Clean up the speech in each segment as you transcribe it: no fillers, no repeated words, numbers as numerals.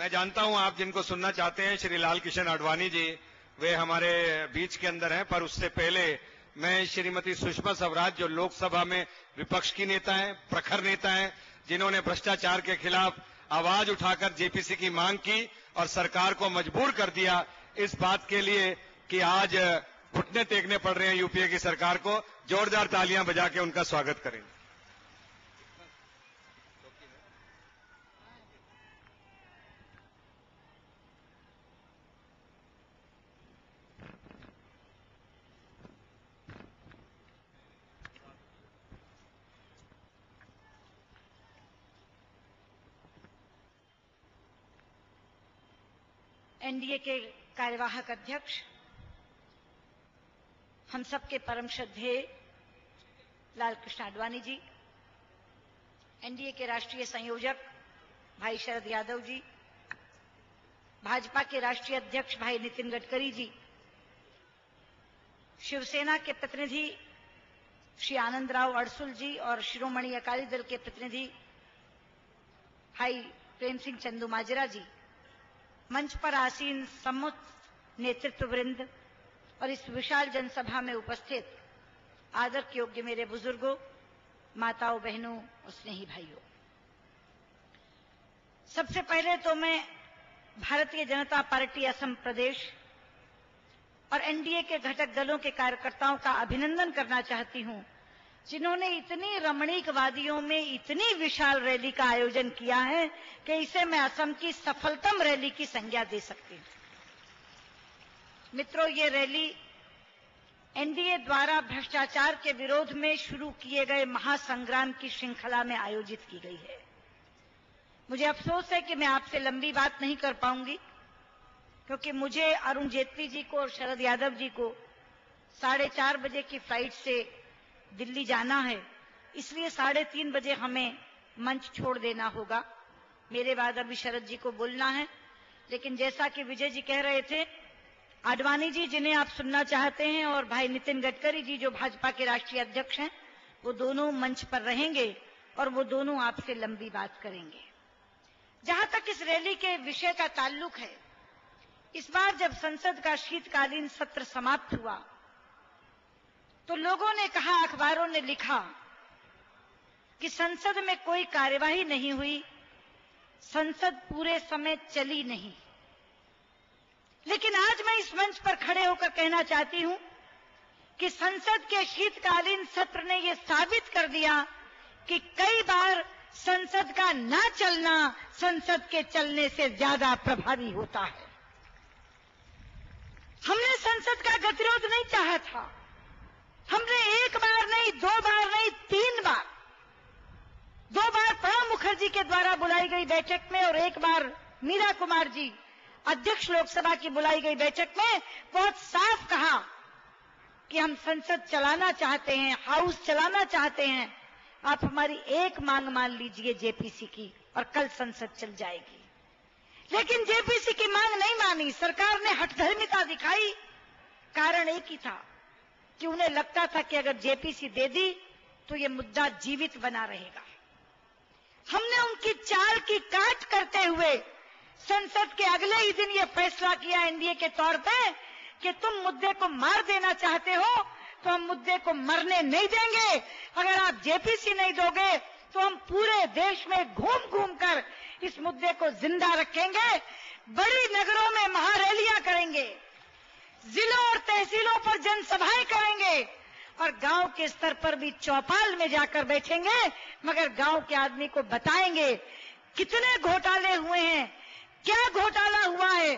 मैं जानता हूं आप जिनको सुनना चाहते हैं श्री लाल कृष्ण आडवाणी जी, वे हमारे बीच के अंदर हैं, पर उससे पहले मैं श्रीमती सुषमा स्वराज जो लोकसभा में विपक्ष की नेता हैं, प्रखर नेता हैं, जिन्होंने भ्रष्टाचार के खिलाफ आवाज उठाकर जेपीसी की मांग की और सरकार को मजबूर कर दिया इस बात के लिए कि आज घुटने टेकने पड़ रहे हैं यूपीए की सरकार को, जोरदार तालियां बजा के उनका स्वागत करें। एनडीए के कार्यवाहक अध्यक्ष, हम सबके परम श्रद्धेय लाल कृष्ण आडवाणी जी, एनडीए के राष्ट्रीय संयोजक भाई शरद यादव जी, भाजपा के राष्ट्रीय अध्यक्ष भाई नितिन गडकरी जी, शिवसेना के प्रतिनिधि श्री आनंद राव अड़सुल जी और शिरोमणि अकाली दल के प्रतिनिधि भाई प्रेम सिंह चंदू माजरा जी, मंच पर आसीन सम्मुख नेतृत्व वृंद और इस विशाल जनसभा में उपस्थित आदर के योग्य मेरे बुजुर्गों, माताओं, बहनों और स्नेही भाइयों, सबसे पहले तो मैं भारतीय जनता पार्टी असम प्रदेश और एनडीए के घटक दलों के कार्यकर्ताओं का अभिनंदन करना चाहती हूं, जिन्होंने इतनी रमणीक वादियों में इतनी विशाल रैली का आयोजन किया है कि इसे मैं असम की सफलतम रैली की संज्ञा दे सकती हूं। मित्रों, ये रैली एनडीए द्वारा भ्रष्टाचार के विरोध में शुरू किए गए महासंग्राम की श्रृंखला में आयोजित की गई है। मुझे अफसोस है कि मैं आपसे लंबी बात नहीं कर पाऊंगी, क्योंकि मुझे अरुण जेटली जी को और शरद यादव जी को 4:30 बजे की फ्लाइट से दिल्ली जाना है, इसलिए 3:30 बजे हमें मंच छोड़ देना होगा। मेरे बाद अभी शरद जी को बोलना है, लेकिन जैसा कि विजय जी कह रहे थे, आडवाणी जी जिन्हें आप सुनना चाहते हैं और भाई नितिन गडकरी जी जो भाजपा के राष्ट्रीय अध्यक्ष हैं, वो दोनों मंच पर रहेंगे और वो दोनों आपसे लंबी बात करेंगे। जहां तक इस रैली के विषय का ताल्लुक है, इस बार जब संसद का शीतकालीन सत्र समाप्त हुआ तो लोगों ने कहा, अखबारों ने लिखा कि संसद में कोई कार्यवाही नहीं हुई, संसद पूरे समय चली नहीं। लेकिन आज मैं इस मंच पर खड़े होकर कहना चाहती हूं कि संसद के शीतकालीन सत्र ने यह साबित कर दिया कि कई बार संसद का ना चलना संसद के चलने से ज्यादा प्रभावी होता है। हमने संसद का गतिरोध नहीं चाहा था। हमने एक बार नहीं, 2 बार नहीं, 3 बार, 2 बार प्रणब मुखर्जी के द्वारा बुलाई गई बैठक में और 1 बार मीरा कुमार जी अध्यक्ष लोकसभा की बुलाई गई बैठक में बहुत साफ कहा कि हम संसद चलाना चाहते हैं, हाउस चलाना चाहते हैं। आप हमारी एक मांग मान लीजिए जेपीसी की और कल संसद चल जाएगी। लेकिन जेपीसी की मांग नहीं मानी, सरकार ने हठधर्मिता दिखाई। कारण एक ही था कि उन्हें लगता था कि अगर जेपीसी दे दी तो ये मुद्दा जीवित बना रहेगा। हमने उनकी चाल की काट करते हुए संसद के अगले ही दिन ये फैसला किया एनडीए के तौर पे कि तुम मुद्दे को मार देना चाहते हो तो हम मुद्दे को मरने नहीं देंगे। अगर आप जेपीसी नहीं दोगे तो हम पूरे देश में घूम घूम कर इस मुद्दे को जिंदा रखेंगे। बड़ी नगरों में महारैलियां करेंगे, जिलों और तहसीलों पर जनसभाएं करेंगे और गांव के स्तर पर भी चौपाल में जाकर बैठेंगे, मगर गांव के आदमी को बताएंगे कितने घोटाले हुए हैं, क्या घोटाला हुआ है,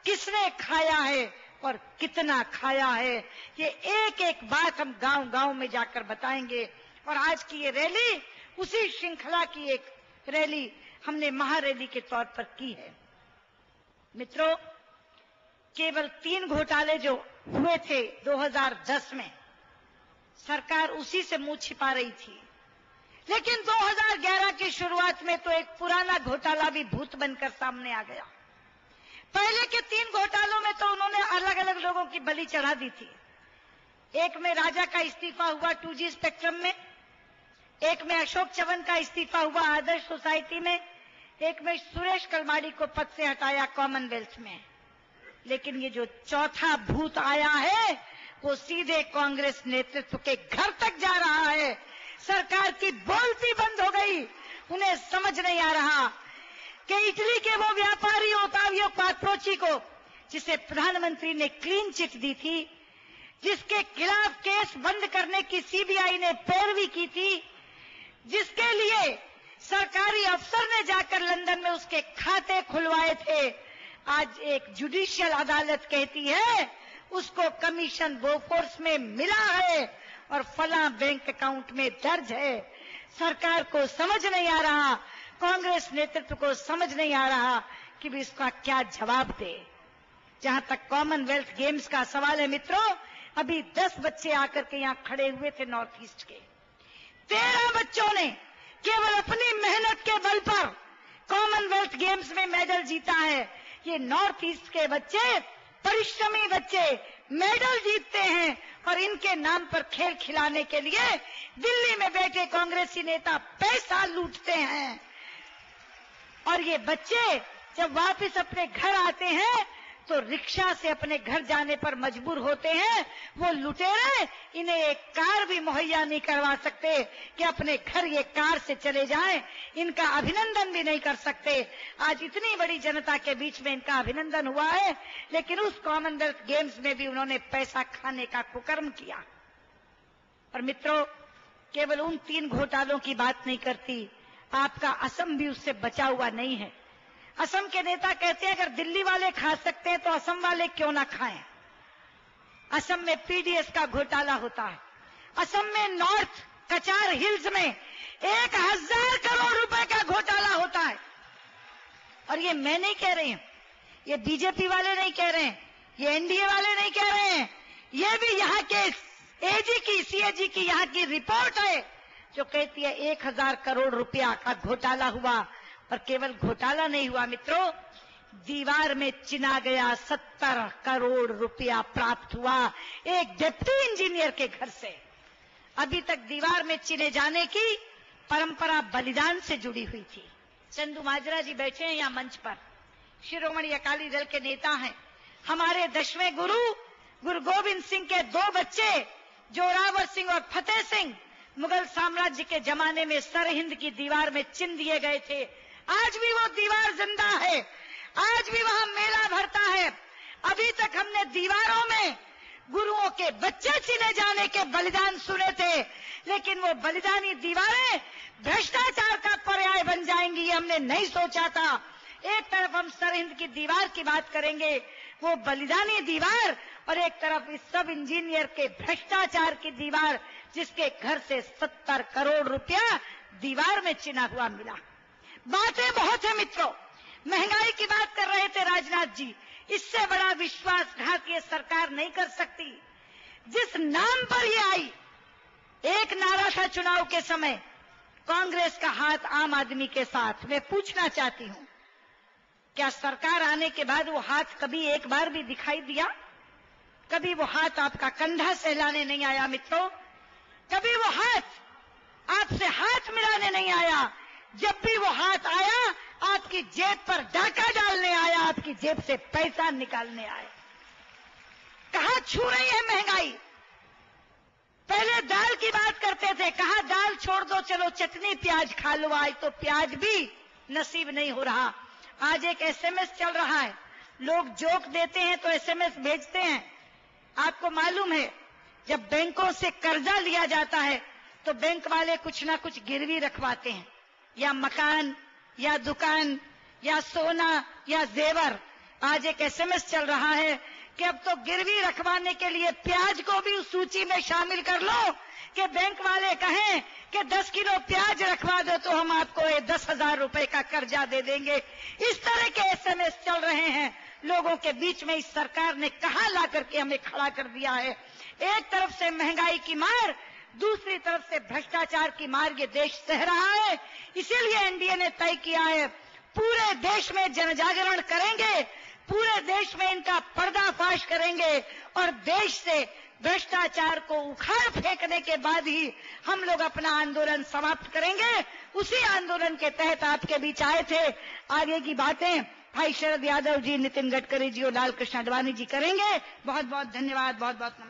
किसने खाया है और कितना खाया है। ये एक एक बात हम गांव गांव में जाकर बताएंगे। और आज की ये रैली उसी श्रृंखला की एक रैली हमने महारैली के तौर पर की है। मित्रों, केवल 3 घोटाले जो हुए थे 2010 में, सरकार उसी से मुंह छिपा रही थी। लेकिन 2011 की शुरुआत में तो एक पुराना घोटाला भी भूत बनकर सामने आ गया। पहले के 3 घोटालों में तो उन्होंने अलग अलग लोगों की बलि चढ़ा दी थी। एक में राजा का इस्तीफा हुआ 2G स्पेक्ट्रम में, एक में अशोक चव्हाण का इस्तीफा हुआ आदर्श सोसाइटी में, एक में सुरेश कलमाड़ी को पद से हटाया कॉमनवेल्थ में, लेकिन ये जो चौथा भूत आया है वो सीधे कांग्रेस नेतृत्व के घर तक जा रहा है। सरकार की बोलती बंद हो गई। उन्हें समझ नहीं आ रहा कि इटली के वो व्यापारी ओटावियो पात्रोची को, जिसे प्रधानमंत्री ने क्लीन चिट दी थी, जिसके खिलाफ केस बंद करने की सीबीआई ने पैरवी की थी, जिसके लिए सरकारी अफसर ने जाकर लंदन में उसके खाते खुलवाए थे, आज एक जुडिशियल अदालत कहती है उसको कमीशन बोफोर्स में मिला है और फला बैंक अकाउंट में दर्ज है। सरकार को समझ नहीं आ रहा, कांग्रेस नेतृत्व को समझ नहीं आ रहा कि भी इसका क्या जवाब दे। जहां तक कॉमनवेल्थ गेम्स का सवाल है मित्रों, अभी 10 बच्चे आकर के यहां खड़े हुए थे नॉर्थ ईस्ट के। 13 बच्चों ने केवल अपनी मेहनत के बल पर कॉमनवेल्थ गेम्स में मेडल जीता है। ये नॉर्थ ईस्ट के बच्चे, परिश्रमी बच्चे मेडल जीतते हैं और इनके नाम पर खेल खिलाने के लिए दिल्ली में बैठे कांग्रेसी नेता पैसा लूटते हैं। और ये बच्चे जब वापस अपने घर आते हैं तो रिक्शा से अपने घर जाने पर मजबूर होते हैं। वो लुटेरे इन्हें एक कार भी मुहैया नहीं करवा सकते कि अपने घर ये कार से चले जाएं। इनका अभिनंदन भी नहीं कर सकते। आज इतनी बड़ी जनता के बीच में इनका अभिनंदन हुआ है, लेकिन उस कॉमनवेल्थ गेम्स में भी उन्होंने पैसा खाने का कुकर्म किया। और मित्रों, केवल उन 3 घोटालों की बात नहीं करती, आपका असम भी उससे बचा हुआ नहीं है। असम के नेता कहते हैं अगर दिल्ली वाले खा सकते हैं तो असम वाले क्यों ना खाएं। असम में पीडीएस का घोटाला होता है। असम में नॉर्थ कचार हिल्स में 1000 करोड़ रुपए का घोटाला होता है। और ये मैं नहीं कह रही हूं, ये बीजेपी वाले नहीं कह रहे हैं, ये एनडीए वाले नहीं कह रहे हैं, ये भी यहाँ के एजी की, सीएजी की यहाँ की रिपोर्ट है जो कहती है 1000 करोड़ रुपया का घोटाला हुआ। और केवल घोटाला नहीं हुआ मित्रों, दीवार में चिना गया 70 करोड़ रुपया प्राप्त हुआ एक डिप्टी इंजीनियर के घर से। अभी तक दीवार में चिने जाने की परंपरा बलिदान से जुड़ी हुई थी। चंदू माजरा जी बैठे हैं यहाँ मंच पर, शिरोमणि अकाली दल के नेता हैं। हमारे 10वें गुरु गोविंद सिंह के 2 बच्चे जोरावर सिंह और फतेह सिंह मुगल साम्राज्य के जमाने में सरहिंद की दीवार में चिन दिए गए थे। आज भी वो दीवार जिंदा है, आज भी वहां मेला भरता है। अभी तक हमने दीवारों में गुरुओं के बच्चे चिने जाने के बलिदान सुने थे, लेकिन वो बलिदानी दीवारें भ्रष्टाचार का पर्याय बन जाएंगी, ये हमने नहीं सोचा था। एक तरफ हम सरहिंद की दीवार की बात करेंगे, वो बलिदानी दीवार, और एक तरफ इस सब इंजीनियर के भ्रष्टाचार की दीवार, जिसके घर से 70 करोड़ रुपया दीवार में चिना हुआ मिला। बातें बहुत है मित्रों, महंगाई की बात कर रहे थे राजनाथ जी, इससे बड़ा विश्वासघात ये सरकार नहीं कर सकती। जिस नाम पर ये आई, एक नारा था चुनाव के समय, कांग्रेस का हाथ आम आदमी के साथ। मैं पूछना चाहती हूं, क्या सरकार आने के बाद वो हाथ कभी एक बार भी दिखाई दिया? कभी वो हाथ आपका कंधा सहलाने नहीं आया मित्रों, कभी वो हाथ आपसे हाथ मिलाने नहीं आया। जब भी वो हाथ आया, आपकी जेब पर डाका डालने आया, आपकी जेब से पैसा निकालने आया। कहां छू रही है महंगाई? पहले दाल की बात करते थे, कहा दाल छोड़ दो, चलो चटनी प्याज खा लो। आज तो प्याज भी नसीब नहीं हो रहा। आज एक एसएमएस चल रहा है, लोग जोक देते हैं तो एसएमएस भेजते हैं। आपको मालूम है, जब बैंकों से कर्जा लिया जाता है तो बैंक वाले कुछ ना कुछ गिरवी रखवाते हैं, या मकान, या दुकान, या सोना, या जेवर। आज एक एसएमएस चल रहा है कि अब तो गिरवी रखवाने के लिए प्याज को भी उस सूची में शामिल कर लो कि बैंक वाले कहें कि 10 किलो प्याज रखवा दो तो हम आपको 10,000 रुपए का कर्जा दे देंगे। इस तरह के एसएमएस चल रहे हैं लोगों के बीच में। इस सरकार ने कहां ला करके हमें खड़ा कर दिया है। एक तरफ से महंगाई की मार, दूसरी तरफ से भ्रष्टाचार की मार ये देश सह रहा है। इसीलिए एनडीए ने तय किया है, पूरे देश में जनजागरण करेंगे, पूरे देश में इनका पर्दाफाश करेंगे और देश से भ्रष्टाचार को उखाड़ फेंकने के बाद ही हम लोग अपना आंदोलन समाप्त करेंगे। उसी आंदोलन के तहत आपके बीच आए थे। आगे की बातें भाई शरद यादव जी, नितिन गडकरी जी और लाल कृष्ण आडवाणी जी करेंगे। बहुत बहुत धन्यवाद, बहुत बहुत नमस्कार।